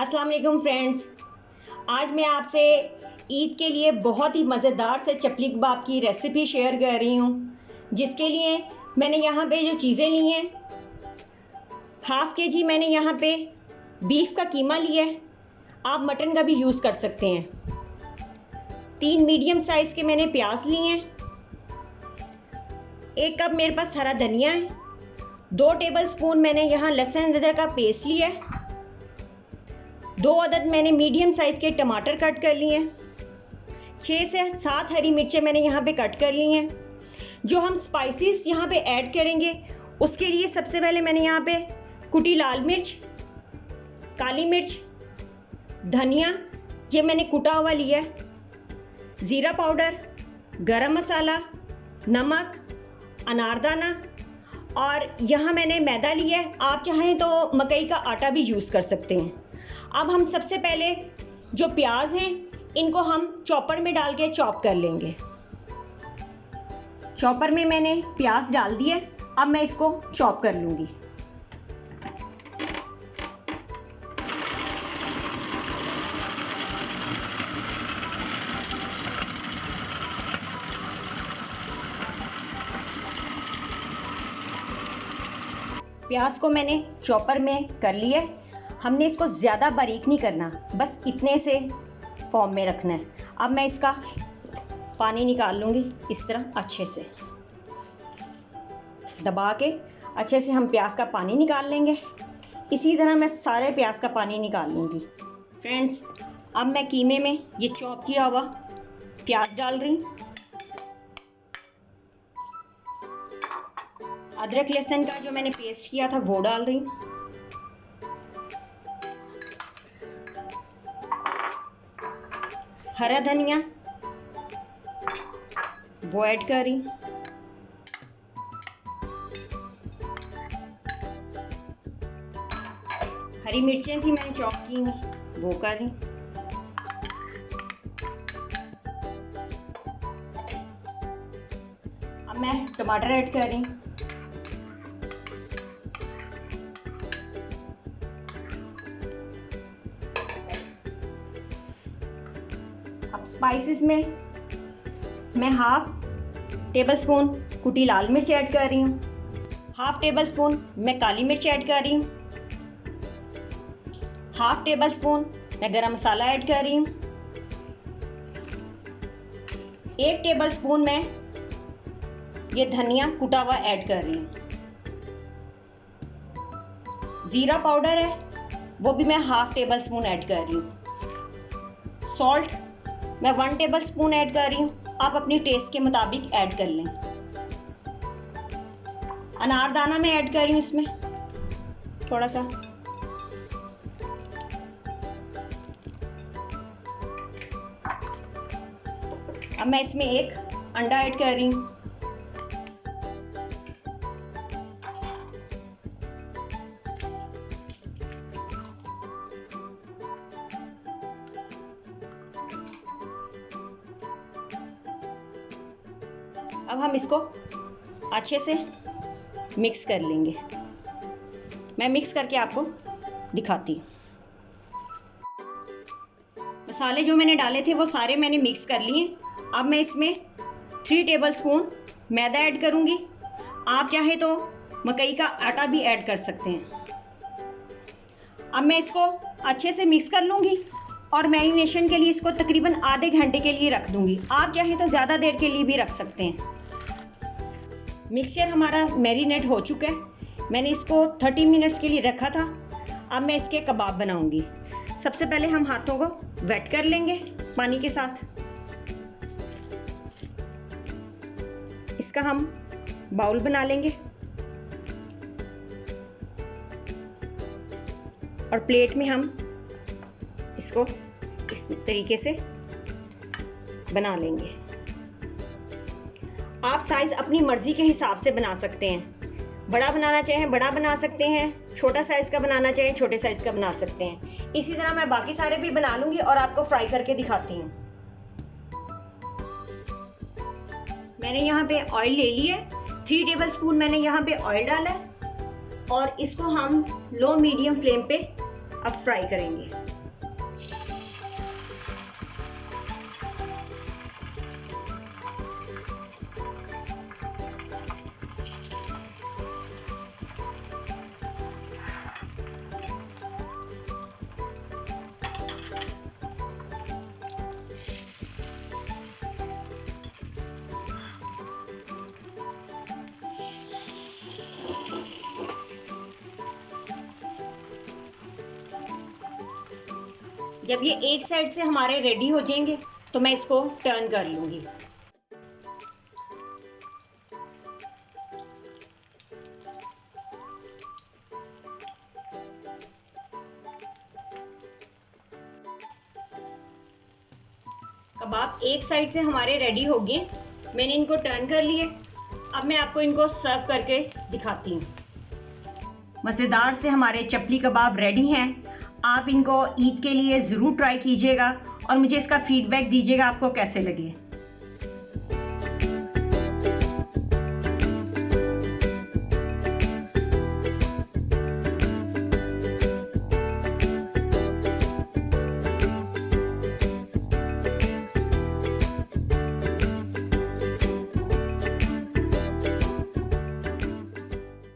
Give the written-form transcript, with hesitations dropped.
अस्सलाम वालेकुम फ्रेंड्स। आज मैं आपसे ईद के लिए बहुत ही मज़ेदार से चपली कबाब की रेसिपी शेयर कर रही हूँ, जिसके लिए मैंने यहाँ पे जो चीज़ें ली हैं, 1/2 kg मैंने यहाँ पे बीफ का कीमा लिया है। आप मटन का भी यूज़ कर सकते हैं। 3 मीडियम साइज़ के मैंने प्याज लिए हैं। 1 कप मेरे पास हरा धनिया है। 2 टेबलस्पून मैंने यहाँ लहसुन अदरक का पेस्ट लिया है। 2 अदद मैंने मीडियम साइज़ के टमाटर कट कर लिए हैं। 6 से 7 हरी मिर्चें मैंने यहाँ पे कट कर ली हैं। जो हम स्पाइसेस यहाँ पे ऐड करेंगे, उसके लिए सबसे पहले मैंने यहाँ पे कुटी लाल मिर्च, काली मिर्च, धनिया ये मैंने कुटा हुआ लिया है, ज़ीरा पाउडर, गरम मसाला, नमक, अनारदाना और यहाँ मैंने मैदा लिया है। आप चाहें तो मकई का आटा भी यूज़ कर सकते हैं। अब हम सबसे पहले जो प्याज हैं, इनको हम चॉपर में डाल के चॉप कर लेंगे। चॉपर में मैंने प्याज डाल दिया। अब मैं इसको चॉप कर लूँगी। प्याज को मैंने चॉपर में कर लिया। हमने इसको ज़्यादा बारीक नहीं करना, बस इतने से फॉर्म में रखना है। अब मैं इसका पानी निकाल लूँगी। इस तरह अच्छे से दबा के अच्छे से हम प्याज का पानी निकाल लेंगे। इसी तरह मैं सारे प्याज का पानी निकाल लूँगी। फ्रेंड्स, अब मैं कीमे में ये चॉप किया हुआ प्याज डाल रही हूँ। अदरक लहसुन का जो मैंने पेस्ट किया था वो डाल रही हूँ। हरा धनिया वो ऐड कर रही। हरी मिर्चें थी मैंने चॉप की हुई वो कर रही। अब मैं टमाटर ऐड कर रही। स्पाइसेस में मैं 1/2 टेबलस्पून कुटी लाल मिर्च ऐड कर रही हूँ। 1/2 टेबलस्पून मैं काली मिर्च ऐड कर रही हूँ। 1/2 टेबलस्पून मैं गरम मसाला ऐड कर रही हूँ। 1 टेबलस्पून मैं ये धनिया कुटा हुआ ऐड कर रही हूँ। ज़ीरा पाउडर है वो भी मैं 1/2 टेबलस्पून ऐड कर रही हूँ। सॉल्ट मैं 1 टेबलस्पून ऐड कर रही हूँ। आप अपनी टेस्ट के मुताबिक ऐड कर लें। अनारदाना मैं ऐड कर रही हूँ इसमें थोड़ा सा। अब मैं इसमें 1 अंडा ऐड कर रही हूँ। अब हम इसको अच्छे से मिक्स कर लेंगे। मैं मिक्स करके आपको दिखाती हूँ। मसाले जो मैंने डाले थे वो सारे मैंने मिक्स कर लिए। अब मैं इसमें 3 टेबलस्पून मैदा ऐड करूँगी। आप चाहे तो मकई का आटा भी ऐड कर सकते हैं। अब मैं इसको अच्छे से मिक्स कर लूँगी और मैरिनेशन के लिए इसको तकरीबन आधे घंटे के लिए रख दूँगी। आप चाहे तो ज़्यादा देर के लिए भी रख सकते हैं। मिक्सचर हमारा मैरिनेट हो चुका है। मैंने इसको 30 मिनट्स के लिए रखा था। अब मैं इसके कबाब बनाऊंगी। सबसे पहले हम हाथों को वेट कर लेंगे पानी के साथ। इसका हम बाउल बना लेंगे और प्लेट में हम इसको इस तरीके से बना लेंगे। आप साइज अपनी मर्जी के हिसाब से बना सकते हैं। बड़ा बनाना चाहें बड़ा बना सकते हैं, छोटा साइज का बनाना चाहें छोटे साइज का बना सकते हैं। इसी तरह मैं बाकी सारे भी बना लूंगी और आपको फ्राई करके दिखाती हूँ। मैंने यहाँ पे ऑयल ले लिया है। 3 टेबलस्पून मैंने यहाँ पे ऑयल डाला है और इसको हम लो मीडियम फ्लेम पे अब फ्राई करेंगे। जब ये एक साइड से हमारे रेडी हो जाएंगे तो मैं इसको टर्न कर लूँगी। कबाब एक साइड से हमारे रेडी हो गए, मैंने इनको टर्न कर लिए। अब मैं आपको इनको सर्व करके दिखाती हूँ। मज़ेदार से हमारे चपली कबाब रेडी हैं। आप इनको ईद के लिए ज़रूर ट्राई कीजिएगा और मुझे इसका फीडबैक दीजिएगा आपको कैसे लगे।